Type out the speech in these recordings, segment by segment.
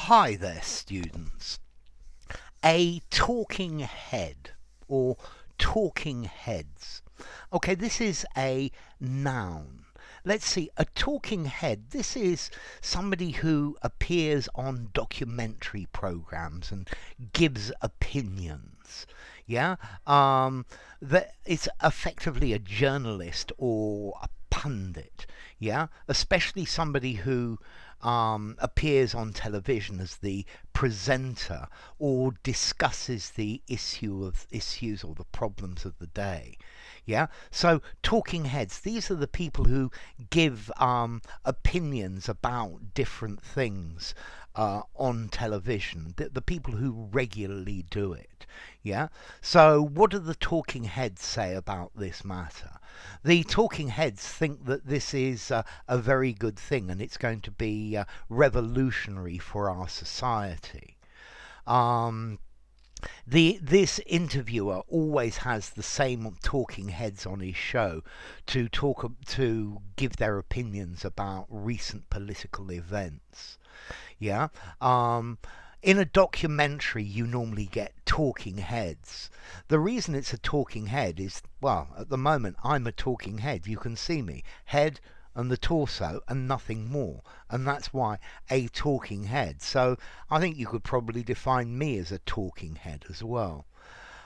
Hi there, students. A talking head or talking heads. Okay, this is a noun. Let's see, a talking head. This is somebody who appears on documentary programs and gives opinions. Yeah, that it's effectively a journalist or a pundit. Yeah, especially somebody who appears on television as the presenter or discusses the issues or the problems of the day. Yeah, so talking heads, these are the people who give opinions about different things on television, the people who regularly do it. Yeah, so what do the talking heads say about this matter? The talking heads think that this is a very good thing and it's going to be revolutionary for our society. Um, this interviewer always has the same talking heads on his show to give their opinions about recent political events. Yeah. In a documentary, you normally get talking heads. The reason it's a talking head is, well, at the moment, I'm a talking head. You can see me. Head and the torso and nothing more. And that's why a talking head. So I think you could probably define me as a talking head as well.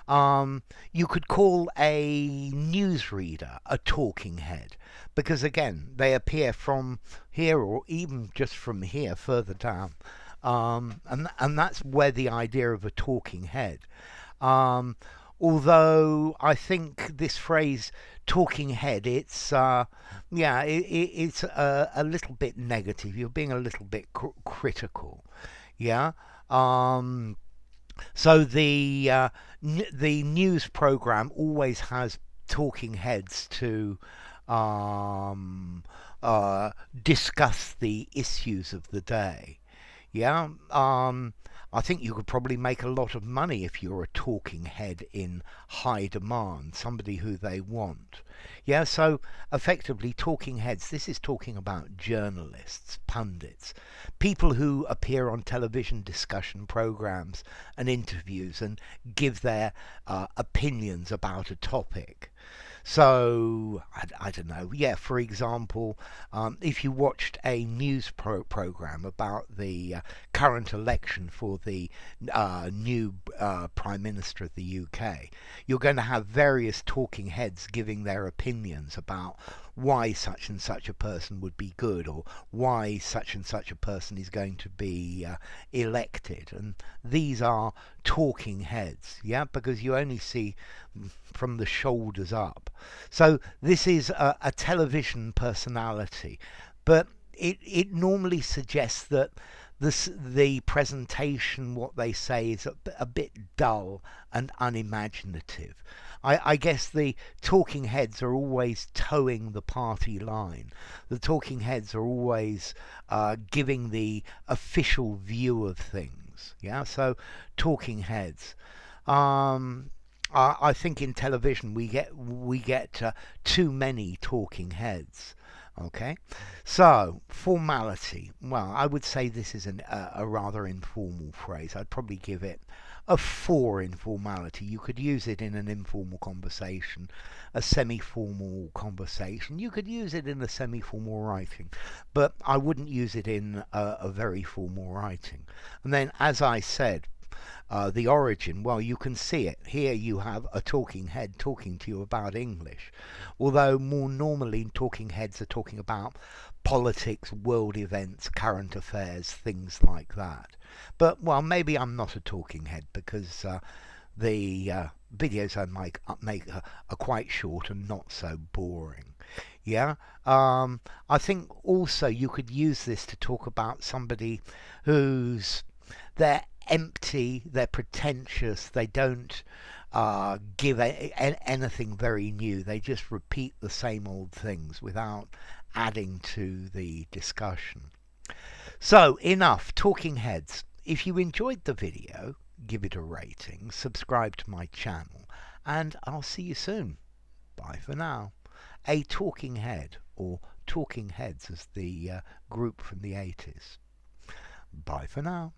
You could call a newsreader a talking head because, again, they appear from here or even just from here further down. And that's where the idea of a talking head. Although I think this phrase "talking head," it's it's a little bit negative. You're being a little bit critical. Yeah. So the news program always has talking heads to um, discuss the issues of the day. Yeah, I think you could probably make a lot of money if you're a talking head in high demand, somebody who they want. Yeah, so effectively, talking heads, this is talking about journalists, pundits, people who appear on television discussion programs and interviews and give their opinions about a topic. So, I don't know. Yeah, for example, if you watched a news program about the current election for the new Prime Minister of the UK, you're going to have various talking heads giving their opinions about why such and such a person would be good or why such and such a person is going to be elected. And these are talking heads, yeah, because you only see from the shoulders up. So this is a television personality, but it normally suggests that the presentation, what they say, is a bit dull and unimaginative. I guess the talking heads are always towing the party line. The talking heads are always giving the official view of things. Yeah, so talking heads. I think in television we get too many talking heads. Okay, so formality. Well, I would say this is a rather informal phrase. I'd probably give it a 4 in formality. You could use it in an informal conversation, a semi-formal conversation. You could use it in a semi-formal writing, but I wouldn't use it in a very formal writing. And then, as I said, the origin, well, you can see it. Here you have a talking head talking to you about English, although more normally talking heads are talking about politics, world events, current affairs, things like that. But, well, maybe I'm not a talking head because the videos I make are quite short and not so boring. Yeah, I think also you could use this to talk about somebody who's they're empty, they're pretentious, they don't give anything very new. They just repeat the same old things without adding to the discussion. So, enough talking heads. If you enjoyed the video, give it a rating, subscribe to my channel, and I'll see you soon. Bye for now. A talking head, or Talking Heads as the group from the 80s. Bye for now.